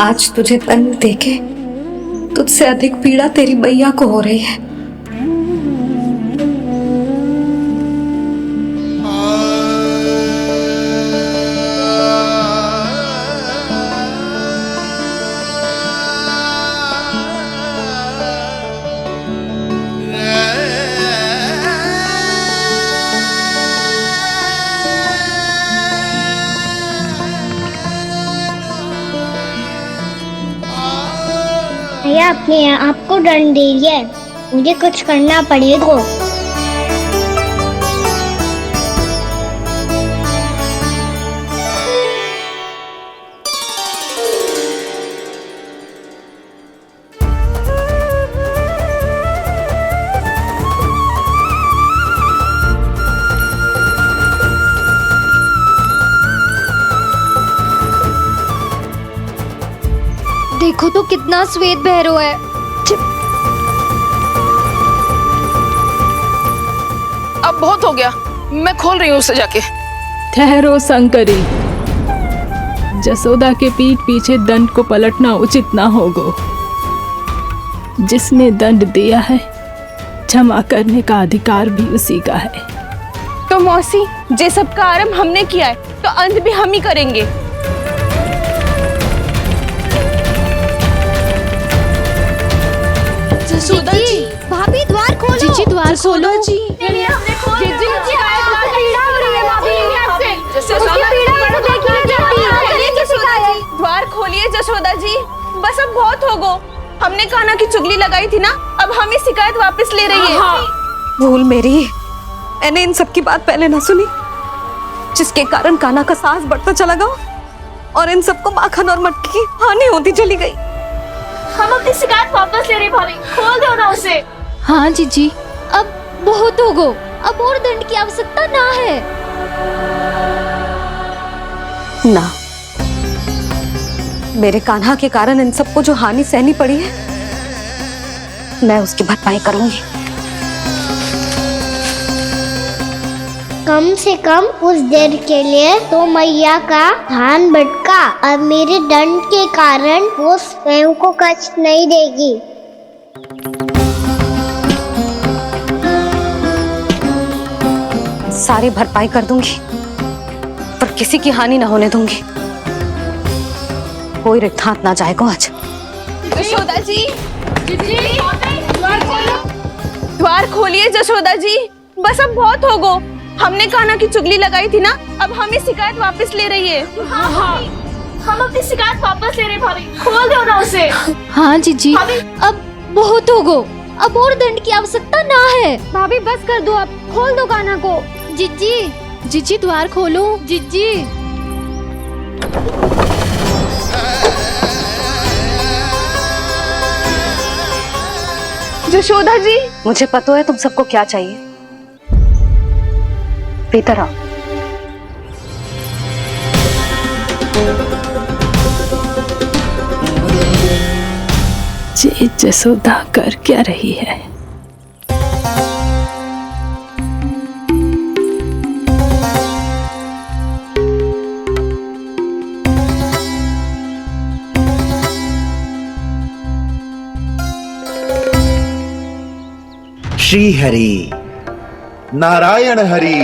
आज तुझे दंड देके तुझसे अधिक पीड़ा तेरी मैया को हो रही है। भैया अपने आपको दंड दे रही है, मुझे कुछ करना पड़ेगा। देखो तो कितना श्वेत बह रहा है। अब बहुत हो गया, मैं खोल रही हूँ उसे जाके। ठहरो शंकरी, जसोदा के पीठ पीछे दंड को पलटना उचित ना होगा। जिसने दंड दिया है क्षमा करने का अधिकार भी उसी का है। तो मौसी, जे सब का आरंभ हमने किया है तो अंत भी हम ही करेंगे। जसोदा जी, भाभी द्वार खोलो। जीजी द्वार खोलो। जी हमने खोल दिया। जीजी पीड़ा हो रही है भाभी। जसोदा पीड़ा तो देखी नहीं जाती। जसोदा जी द्वार खोलिए जसोदा जी, बस अब बहुत हो गो। हमने कान्हा की चुगली लगाई थी ना, अब हम ही शिकायत वापस ले रही है। भूल मेरी, मैंने इन सब की बात पहले ना सुनी, जिसके कारण कान्हा का साहस बढ़ता चला गया और इन सबको माखन और मटकी की हानि होती चली गई। हम अपनी शिकायत वापस ले रहे भाभी, खोल दो ना उसे। हाँ जीजी, अब बहुत हो गो, अब और दंड की आवश्यकता ना है। ना, मेरे कान्हा के कारण इन सबको जो हानि सहनी पड़ी है, मैं उसकी भरपाई करूंगी। कम से कम उस देर के लिए तो मैया का ध्यान भटका, अब मेरे दंड के कारण वो स्वयं को कष्ट नहीं देगी। सारी भरपाई कर दूंगी, पर किसी की हानि ना होने दूंगी। कोई रिक्त हाथ ना जाएगा आज। जसोदा जी, द्वार खोलिए जसोदा जी, बस अब बहुत हो गो। हमने कान्हा की चुगली लगाई थी ना, अब हम ही शिकायत वापस ले रही है। हम अपनी शिकायत वापस ले रहे भाभी, खोल दो ना उसे। हाँ जीजी, अब बहुत हो गो, अब और दंड की आवश्यकता ना है। भाभी बस कर दो, अब खोल दो कान्हा को। जीजी, जीजी द्वार खोलो। जीजी जसोदा जी, मुझे पता है तुम सबको क्या चाहिए। भीतर आओ। ये जसोदा कर क्या रही है? श्री हरि नारायण हरि।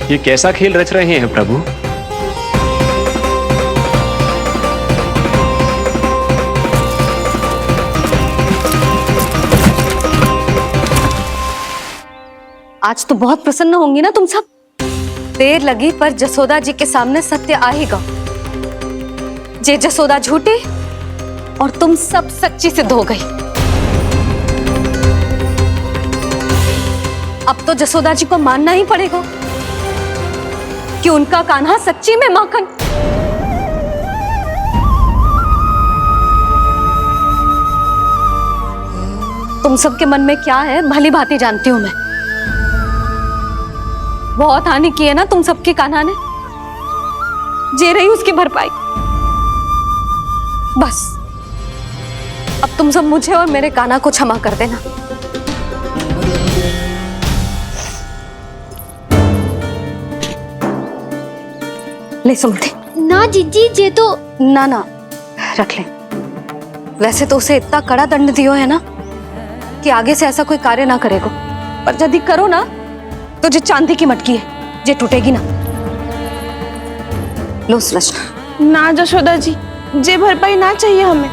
ये कैसा खेल रच रहे हैं प्रभु? आज तो बहुत प्रसन्न होंगी ना तुम सब। देर लगी पर जसोदा जी के सामने सत्य आएगा। जे जसोदा झूठी और तुम सब सच्ची सिद्ध हो गई। अब तो जसोदा जी को मानना ही पड़ेगा कि उनका कान्हा सच्ची में माखन। तुम सबके मन में क्या है भली भांति जानती हूं मैं। बहुत हानि की है ना तुम सबके कान्हा ने, जे रही उसकी भरपाई। बस अब तुम सब मुझे और मेरे कान्हा को क्षमा कर देना। ले सुमति। ना जीजी, जे तो ना ना रख ले। वैसे तो उसे इतना कड़ा दंड दियो है ना कि आगे से ऐसा कोई कार्य ना करेगा, पर यदि करो ना तो जो चांदी की मटकी है जे टूटेगी ना। लो सुलक्षणा। ना जशोदा जी, जे भरपाई ना चाहिए हमें।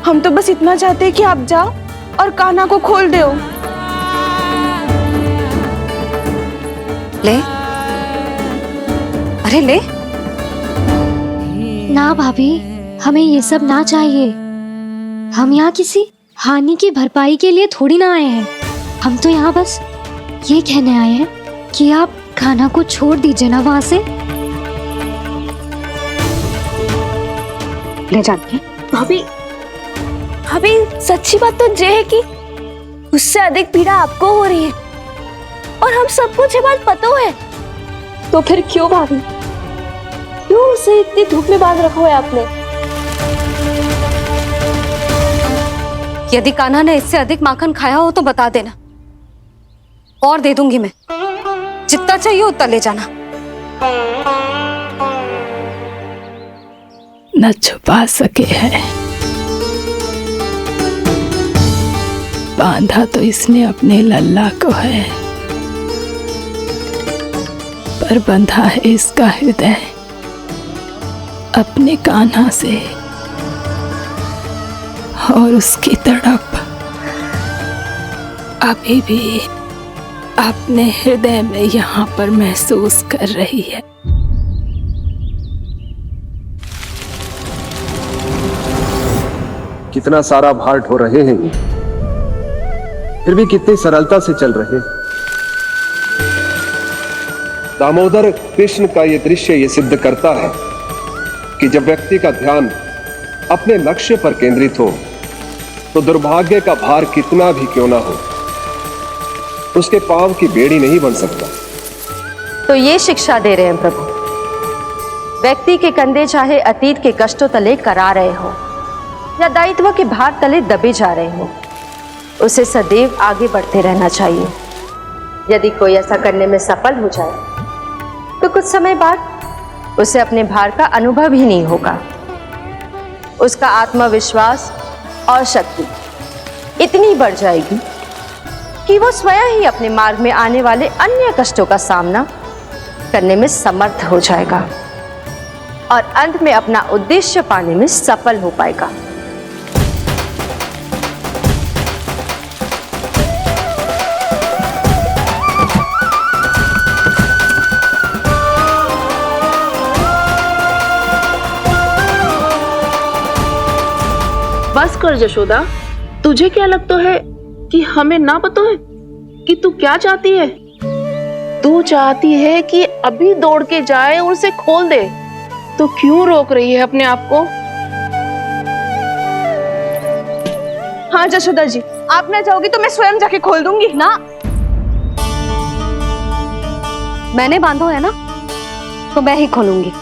हम तो बस इतना चाहते हैं कि आप जाओ और कान्हा को खोल दो। ले, अरे ले। ना भाभी, हमें ये सब ना चाहिए। हम यहाँ किसी हानि की भरपाई के लिए थोड़ी ना आए हैं। हम तो यहाँ बस ये कहने आए हैं कि आप कान्हा को छोड़ दीजिए ना वहां से। ले जानकी। भाभी, भाभी सच्ची बात तो ये है कि उससे अधिक पीड़ा आपको हो रही है और हम सबको ये बात पता है। तो फिर क्यों भाभी, क्यों उसे इतनी धूप में बांध रखा है आपने? यदि कान्हा ने इससे अधिक माखन खाया हो तो बता देना, और दे दूंगी मैं। जितना चाहिए उतना ले जाना। न छुपा सके हैं, बांधा तो इसने अपने लल्ला को है, पर बंधा है इसका हृदय अपने कान्हा से। और उसकी तड़प अभी भी अपने हृदय में यहाँ पर महसूस कर रही है। कितना सारा भार ढो रहे हैं ये, फिर भी कितनी सरलता से चल रहे। दामोदर कृष्ण का ये दृश्य ये सिद्ध करता है कि जब व्यक्ति का ध्यान अपने लक्ष्य पर केंद्रित हो तो दुर्भाग्य का भार कितना भी क्यों ना हो, उसके पांव की बेड़ी नहीं बन सकता। तो ये शिक्षा दे रहे हैं प्रभु, व्यक्ति के कंधे चाहे अतीत के कष्टों तले करा रहे हो या दायित्व के भार तले दबे जा रहे हो, उसे सदैव आगे बढ़ते रहना चाहिए। यदि कोई ऐसा करने में सफल हो जाए तो कुछ समय बाद उसे अपने भार का अनुभव ही नहीं होगा। उसका आत्मविश्वास और शक्ति इतनी बढ़ जाएगी कि वो स्वयं ही अपने मार्ग में आने वाले अन्य कष्टों का सामना करने में समर्थ हो जाएगा और अंत में अपना उद्देश्य पाने में सफल हो पाएगा। बस कर जशोदा, तुझे क्या लगता है कि हमें ना पता है कि तू क्या चाहती है? तू चाहती है कि अभी दौड़ के जाए और उसे खोल दे, तो क्यों रोक रही है अपने आप को? हाँ जशोदा जी, आप ना चाहोगी तो मैं स्वयं जाके खोल दूंगी। ना, मैंने बांधो है ना, तो मैं ही खोलूंगी।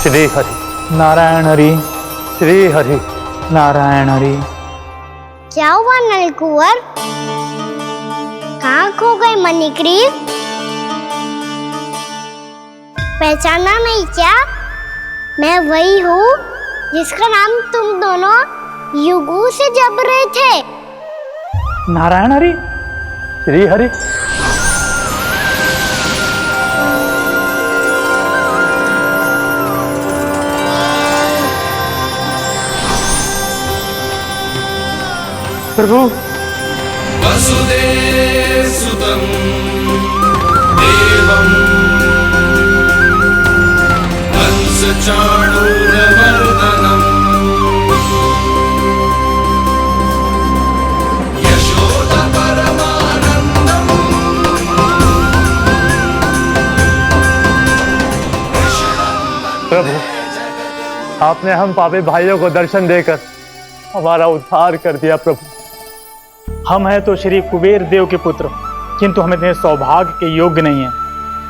श्री हरि नारायण हरि, श्री हरि नारायण हरि। क्या हुआ नलकुंवर? कहाँ खो गई मणिग्रीव? पहचाना नहीं क्या? मैं वही हूँ जिसका नाम तुम दोनों युगों से जप रहे थे। नारायण हरि, श्री हरि। प्रभु, वसुदेव सुतं देवं कंस चाणूरमर्दनम् यशोदा परमानंदम्। प्रभु, आपने हम पापी भाइयों को दर्शन देकर हमारा उद्धार कर दिया। प्रभु, हम हैं तो श्री कुबेर देव के पुत्र, किंतु हम इतने सौभाग्य के योग्य नहीं हैं।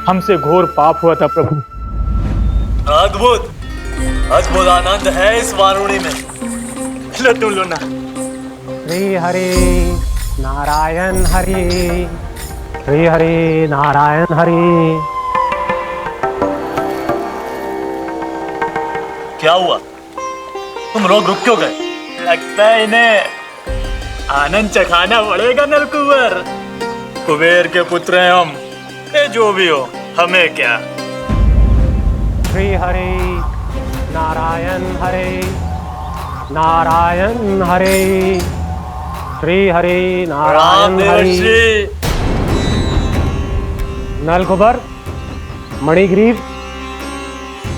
हमसे घोर पाप हुआ था। प्रभु, अद्भुत अद्भुत आनंद है इस वारुणी में। लो तुम लो ना। श्री हरि नारायण हरि, श्री हरि नारायण हरि। क्या हुआ? तुम रुक क्यों गए? लगता है इन्हें आनंद चखाना पड़ेगा नलकुबर। कुबेर के पुत्र हैं हम, ये जो भी हो हमें क्या। श्री हरि नारायण हरि, नारायण हरि, श्री हरि नारायण हरि। नलकुबर, मणिग्रीव,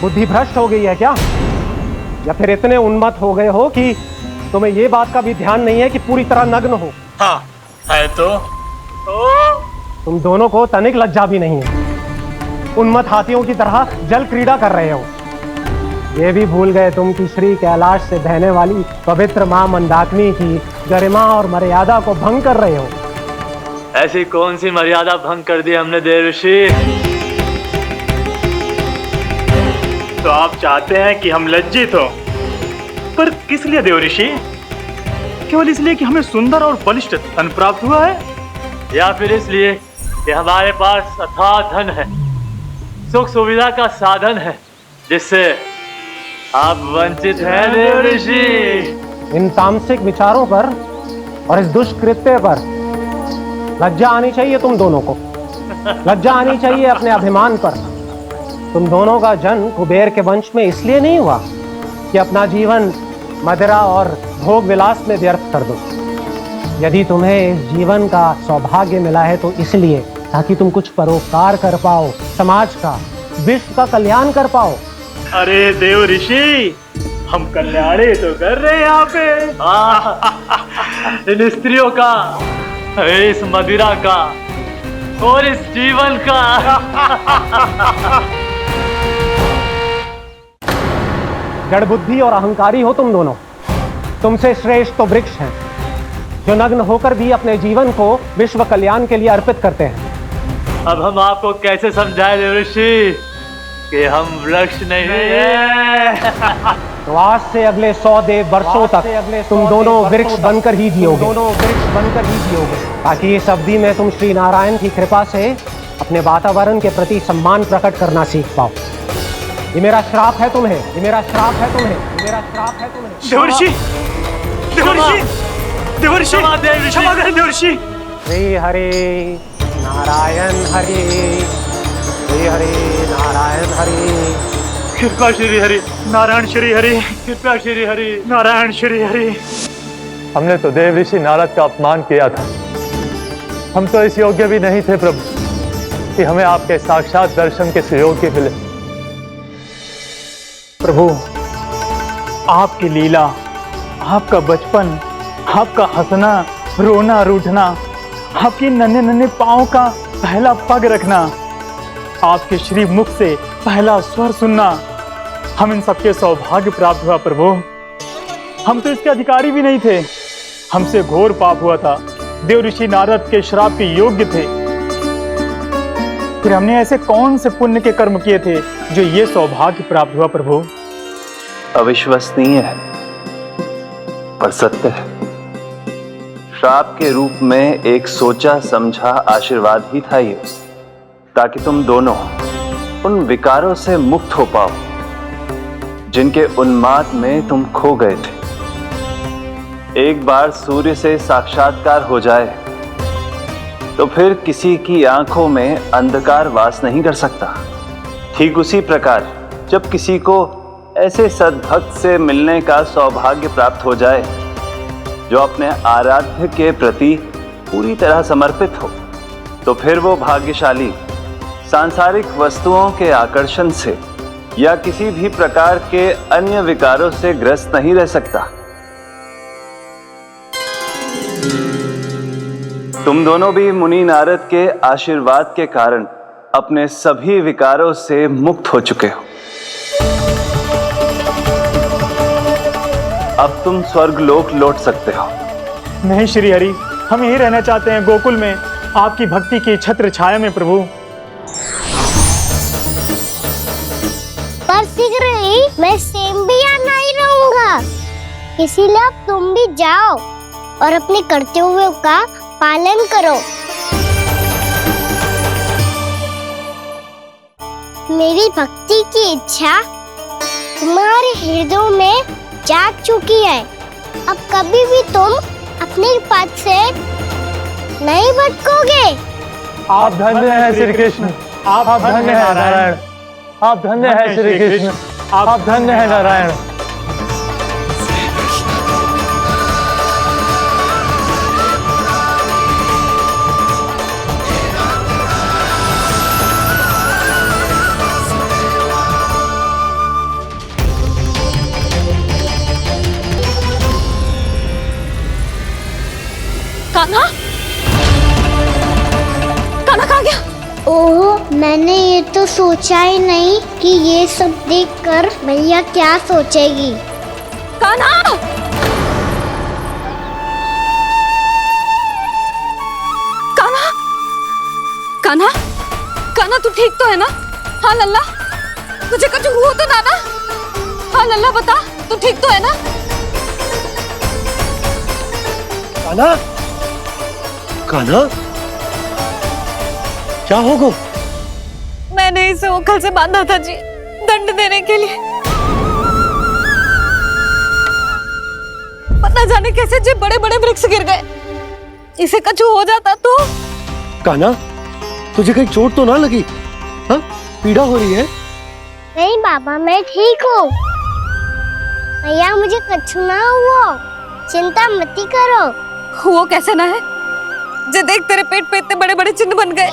बुद्धि भ्रष्ट हो गई है क्या? या फिर इतने उन्मत्त हो गए हो कि तुम्हें ये बात का भी ध्यान नहीं है कि पूरी तरह नग्न हो? हाँ है तो तुम दोनों को तनिक लज्जा भी नहीं है। उन्मत्त हाथियों की तरह जल क्रीड़ा कर रहे हो। ये भी भूल गए तुम कि श्री कैलाश से बहने वाली पवित्र मां मंदाकिनी की गरिमा और मर्यादा को भंग कर रहे हो। ऐसी कौन सी मर्यादा भंग कर दी हमने देवर्षि? तो आप चाहते हैं कि हम लज्जित हो, पर किस लिए देवर्षि? केवल इसलिए कि हमें सुंदर और बलिष्ठ धन प्राप्त हुआ है, या फिर इसलिए कि हमारे पास अथाह धन है, सुख सुविधा का साधन है, जिससे आप वंचित हैं देवर्षि? इन तामसिक विचारों पर और इस दुष्कृत्य पर लज्जा आनी चाहिए तुम दोनों को। लज्जा आनी चाहिए अपने अभिमान पर। तुम दोनों का जन्म कुबेर के वंश में इसलिए नहीं हुआ कि अपना जीवन मदिरा और भोग विलास में व्यर्थ कर दो। यदि तुम्हें इस जीवन का सौभाग्य मिला है तो इसलिए ताकि तुम कुछ परोपकार कर पाओ, समाज का, विश्व का कल्याण कर पाओ। अरे देव ऋषि, हम कल्याण ही तो कर रहे हैं यहाँ पे। इन स्त्रियों का, इस मदिरा का और इस जीवन का। जड़ बुद्धि और अहंकारी हो तुम दोनों। तुमसे श्रेष्ठ तो वृक्ष हैं, जो नग्न होकर भी अपने जीवन को विश्व कल्याण के लिए अर्पित करते हैं। अब हम आपको कैसे समझाएं देवर्षि कि हम वृक्ष नहीं हैं? तो आज से अगले 100 वर्षों तक तुम दोनों वृक्ष बनकर ही जियोगे। ताकि इस अवधि में तुम श्री नारायण की कृपा से अपने वातावरण के प्रति सम्मान प्रकट करना सीख पाओ। ये मेरा श्राप है तुम्हें, ये मेरा श्राप है तुम्हें, ये मेरा श्राप है तुम्हें। देवर्षि, देवर्षि, देवर्षि, क्षमा करें देवर्षि। श्री हरि नारायण हरि, श्री हरि नारायण हरि। कृपा श्री हरि नारायण श्री हरि, कृपा श्री हरि नारायण श्री हरि। हमने तो देव ऋषि नारद का अपमान किया था। हम तो इस योग्य भी नहीं थे प्रभु कि हमें आपके साक्षात दर्शन के सुयोग्य मिले। प्रभु, आपकी लीला, आपका बचपन, आपका हंसना, रोना, रूठना, आपकी नन्हे नन्हे पाँव का पहला पग रखना, आपके श्री मुख से पहला स्वर सुनना, हम इन सबके सौभाग्य प्राप्त हुआ प्रभु। हम तो इसके अधिकारी भी नहीं थे। हमसे घोर पाप हुआ था। देव ऋषि नारद के श्राप के योग्य थे। फिर हमने ऐसे कौन से पुण्य के कर्म किए थे जो ये सौभाग्य प्राप्त हुआ प्रभु? अविश्वसनीय है पर सत्य है। श्राप के रूप में एक सोचा समझा आशीर्वाद ही था ये, ताकि तुम दोनों उन विकारों से मुक्त हो पाओ जिनके उन्माद में तुम खो गए थे। एक बार सूर्य से साक्षात्कार हो जाए तो फिर किसी की आंखों में अंधकार वास नहीं कर सकता। ठीक उसी प्रकार जब किसी को ऐसे सद्भक्त से मिलने का सौभाग्य प्राप्त हो जाए जो अपने आराध्य के प्रति पूरी तरह समर्पित हो, तो फिर वो भाग्यशाली सांसारिक वस्तुओं के आकर्षण से या किसी भी प्रकार के अन्य विकारों से ग्रस्त नहीं रह सकता। तुम दोनों भी मुनि नारद के आशीर्वाद के कारण अपने सभी विकारों से मुक्त हो चुके हो। अब तुम स्वर्गलोक लौट सकते हो। नहीं श्री हरि, हम यही रहना चाहते हैं, गोकुल में आपकी भक्ति की छत्र छाया में प्रभु। पर शीघ्र ही मैं सेम्बिया नहीं रहूंगा, इसीलिए अब तुम भी जाओ और अपने कर्तव्यों का पालन करो। मेरी भक्ति की इच्छा तुम्हारे हृदय में जाग चुकी है। अब कभी भी तुम अपने पथ से नहीं भटकोगे। आप धन्य हैं श्री कृष्ण, आप धन्य हैं नारायण, आप धन्य हैं श्री कृष्ण, आप धन्य हैं नारायण। कान्हा, कान्हा कहाँ गया? ओह, मैंने ये तो सोचा ही नहीं कि ये सब देखकर भैया क्या सोचेगी। कान्हा! कान्हा! कान्हा! कान्हा तू ठीक तो है ना? हाँ लल्ला, तुझे कुछ हुआ तो ना? हाँ लल्ला बता, तू ठीक तो है ना? कान्हा, कान्हा, क्या होगा? मैंने इसे ओखल से बांधा था जी, दंड देने के लिए। पता जाने कैसे जी बड़े बड़े वृक्ष गिर गए। इसे कुछ हो जाता तो? कान्हा, तुझे कहीं चोट तो ना लगी? हाँ, पीड़ा हो रही है? नहीं बाबा, मैं ठीक हूँ। भैया मुझे कुछ ना हुआ, चिंता मत करो। वो कैसे ना है? जे देख तेरे पेट पे इतने बड़े बड़े चिन्ह बन गए।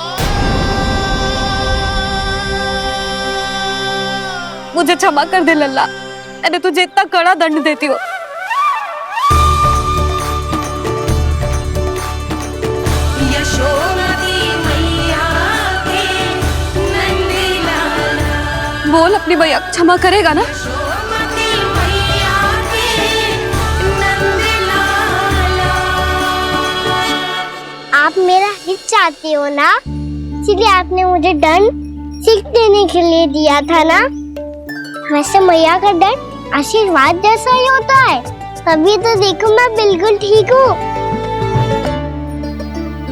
मुझे क्षमा कर दे लल्ला, मैंने तुझे इतना कड़ा दंड देती हूँ। बोल अपनी भैया क्षमा करेगा ना? आप मेरा हित चाहते हो ना, इसलिए आपने मुझे दंड सीख देने के लिए दिया था ना। वैसे मैया का दंड आशीर्वाद जैसा ही होता है, तभी तो देखो मैं बिल्कुल ठीक हूँ।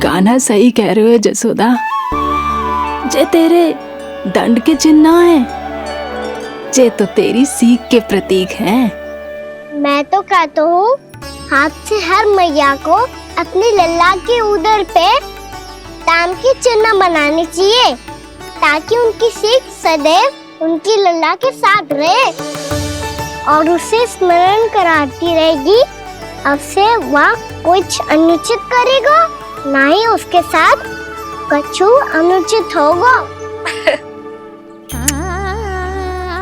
कान्हा सही कह रहे हो जसोदा, जे तेरे दंड के चिन्ह ना है, जे तो तेरी सीख के प्रतीक हैं। मैं तो कहता हूँ हाथ से हर मैया को अपने लल्ला के उदर पे ताम के चिन्ह बनाने चाहिए, ताकि उनकी सीख सदैव उनकी लल्ला के साथ रहे और उसे स्मरण कराती रहेगी। अब से वह कुछ अनुचित करेगा, ना ही उसके साथ कछु अनुचित होगा।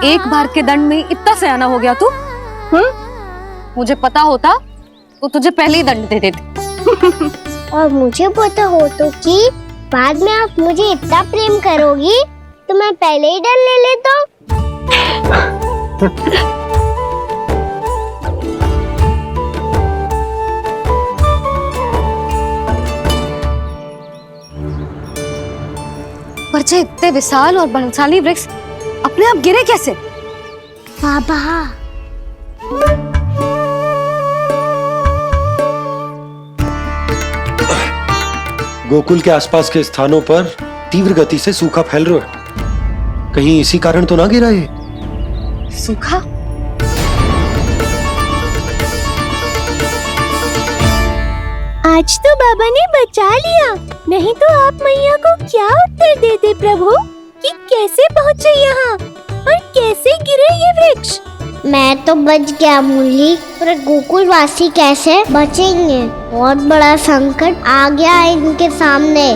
एक बार के दंड में इतना सयाना हो गया तू? मुझे पता होता तो तुझे पहले ही दंड दे देती। और मुझे पता हो तो कि बाद में आप मुझे इतना प्रेम करोगी तो मैं पहले ही दंड ले लेता हूँ। पर जे इतने विशाल और बलशाली वृक्ष अपने आप गिरे कैसे? बाबा, गोकुल के आसपास के स्थानों पर तीव्र गति से सूखा फैल रहा है। कहीं इसी कारण तो ना गिरा ये? सूखा? आज तो बाबा ने बचा लिया, नहीं तो आप मैया को क्या उत्तर देते प्रभु कि कैसे पहुँचे यहाँ और कैसे गिरे ये वृक्ष? मैं तो बच गया मूली, पर गोकुलवासी कैसे बचेंगे? बहुत बड़ा संकट आ गया है इनके सामने।